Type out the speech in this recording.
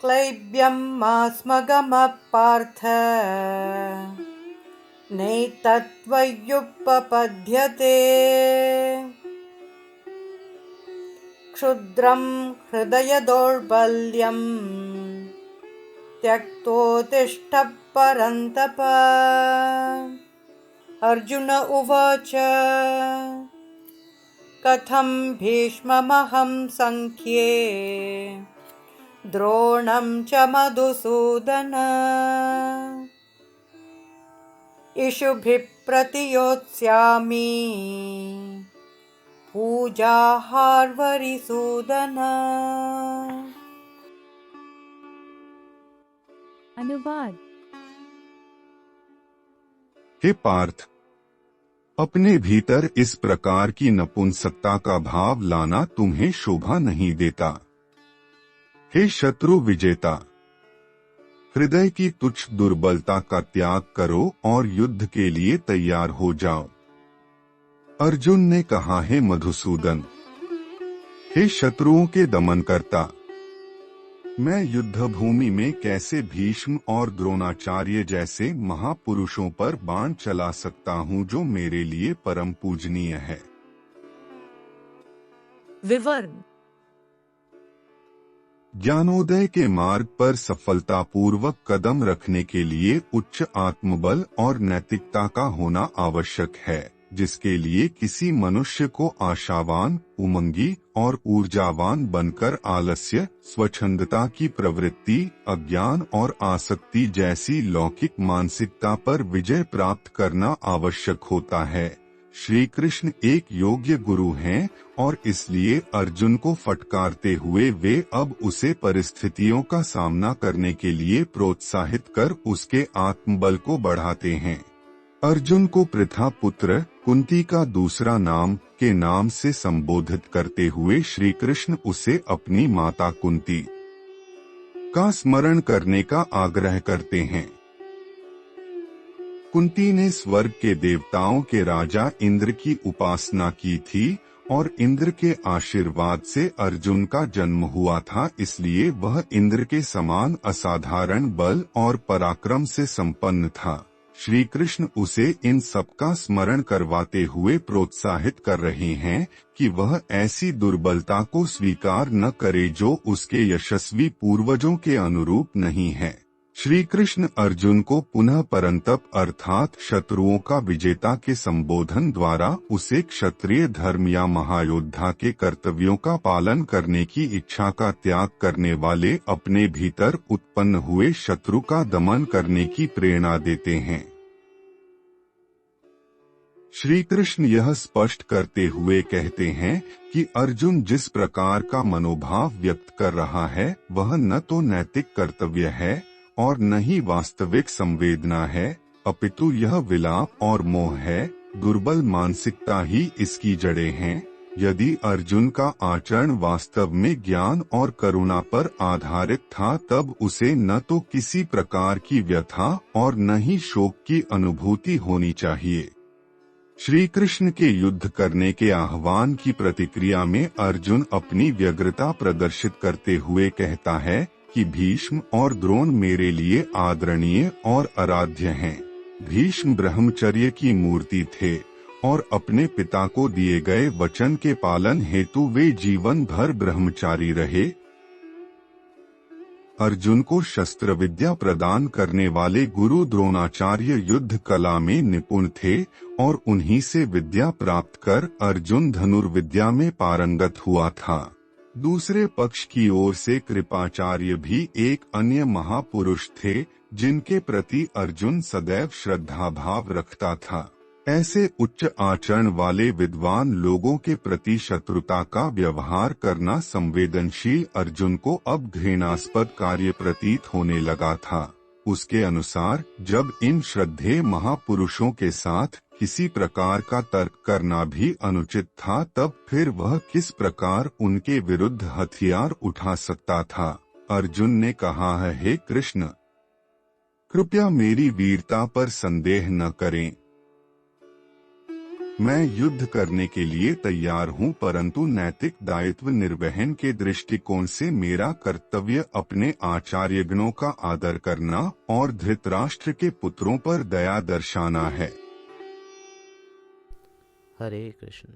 क्लैब्यं मास्मगमः पार्थ नैतत्त्वय्युपपद्यते क्षुद्रं हृदयदौर्बल्यं त्यक्तोत्तिष्ठ परन्तप। अर्जुन उवाच कथं भीष्ममहं संख्ये द्रोणं च मधुसूदन इषुभिः प्रतियोत्स्यामि पूजाहार्वरिसूदन। अनुवाद। हे पार्थ, अपने भीतर इस प्रकार की नपुंसकता का भाव लाना तुम्हें शोभा नहीं देता। हे शत्रु विजेता, हृदय की तुच्छ दुर्बलता का त्याग करो और युद्ध के लिए तैयार हो जाओ। अर्जुन ने कहा, हे मधुसूदन, हे शत्रुओं के दमन करता, मैं युद्ध भूमि में कैसे भीष्म और द्रोणाचार्य जैसे महापुरुषों पर बाण चला सकता हूँ जो मेरे लिए परम पूजनीय है। विवरण। ज्ञानोदय के मार्ग पर सफलतापूर्वक कदम रखने के लिए उच्च आत्मबल और नैतिकता का होना आवश्यक है, जिसके लिए किसी मनुष्य को आशावान, उमंगी और ऊर्जावान बनकर आलस्य, स्वच्छंदता की प्रवृत्ति, अज्ञान और आसक्ति जैसी लौकिक मानसिकता पर विजय प्राप्त करना आवश्यक होता है। श्री कृष्ण एक योग्य गुरु हैं और इसलिए अर्जुन को फटकारते हुए वे अब उसे परिस्थितियों का सामना करने के लिए प्रोत्साहित कर उसके आत्मबल को बढ़ाते हैं। अर्जुन को पृथा पुत्र, कुंती का दूसरा नाम, के नाम से संबोधित करते हुए श्री कृष्ण उसे अपनी माता कुंती का स्मरण करने का आग्रह करते हैं। कुंती ने स्वर्ग के देवताओं के राजा इंद्र की उपासना की थी और इंद्र के आशीर्वाद से अर्जुन का जन्म हुआ था, इसलिए वह इंद्र के समान असाधारण बल और पराक्रम से संपन्न था। श्री कृष्ण उसे इन सब का स्मरण करवाते हुए प्रोत्साहित कर रहे हैं कि वह ऐसी दुर्बलता को स्वीकार न करे जो उसके यशस्वी पूर्वजों के अनुरूप नहीं है। श्री कृष्ण अर्जुन को पुनः परंतप अर्थात शत्रुओं का विजेता के संबोधन द्वारा उसे क्षत्रिय धर्म या महायोद्धा के कर्तव्यों का पालन करने की इच्छा का त्याग करने वाले अपने भीतर उत्पन्न हुए शत्रु का दमन करने की प्रेरणा देते हैं। श्री कृष्ण यह स्पष्ट करते हुए कहते हैं कि अर्जुन जिस प्रकार का मनोभाव व्यक्त कर रहा है वह न तो नैतिक कर्तव्य है और न ही वास्तविक संवेदना है, अपितु यह विलाप और मोह है। दुर्बल मानसिकता ही इसकी जड़ें हैं। यदि अर्जुन का आचरण वास्तव में ज्ञान और करुणा पर आधारित था तब उसे न तो किसी प्रकार की व्यथा और न ही शोक की अनुभूति होनी चाहिए। श्री कृष्ण के युद्ध करने के आह्वान की प्रतिक्रिया में अर्जुन अपनी व्यग्रता प्रदर्शित करते हुए कहता है कि भीष्म और द्रोण मेरे लिए आदरणीय और आराध्य हैं। भीष्म ब्रह्मचर्य की मूर्ति थे और अपने पिता को दिए गए वचन के पालन हेतु वे जीवन भर ब्रह्मचारी रहे। अर्जुन को शस्त्र विद्या प्रदान करने वाले गुरु द्रोणाचार्य युद्ध कला में निपुण थे और उन्हीं से विद्या प्राप्त कर अर्जुन धनुर्विद्या में पारंगत हुआ था। दूसरे पक्ष की ओर से कृपाचार्य भी एक अन्य महापुरुष थे जिनके प्रति अर्जुन सदैव श्रद्धा भाव रखता था। ऐसे उच्च आचरण वाले विद्वान लोगों के प्रति शत्रुता का व्यवहार करना संवेदनशील अर्जुन को अब घृणास्पद कार्य प्रतीत होने लगा था। उसके अनुसार जब इन श्रद्धेय महापुरुषों के साथ किसी प्रकार का तर्क करना भी अनुचित था तब फिर वह किस प्रकार उनके विरुद्ध हथियार उठा सकता था। अर्जुन ने कहा है, हे कृष्ण, कृपया मेरी वीरता पर संदेह न करें। मैं युद्ध करने के लिए तैयार हूँ, परंतु नैतिक दायित्व निर्वहन के दृष्टिकोण से मेरा कर्तव्य अपने आचार्यगणों का आदर करना और धृतराष्ट्र के पुत्रों पर दया दर्शाना है। हरे कृष्ण।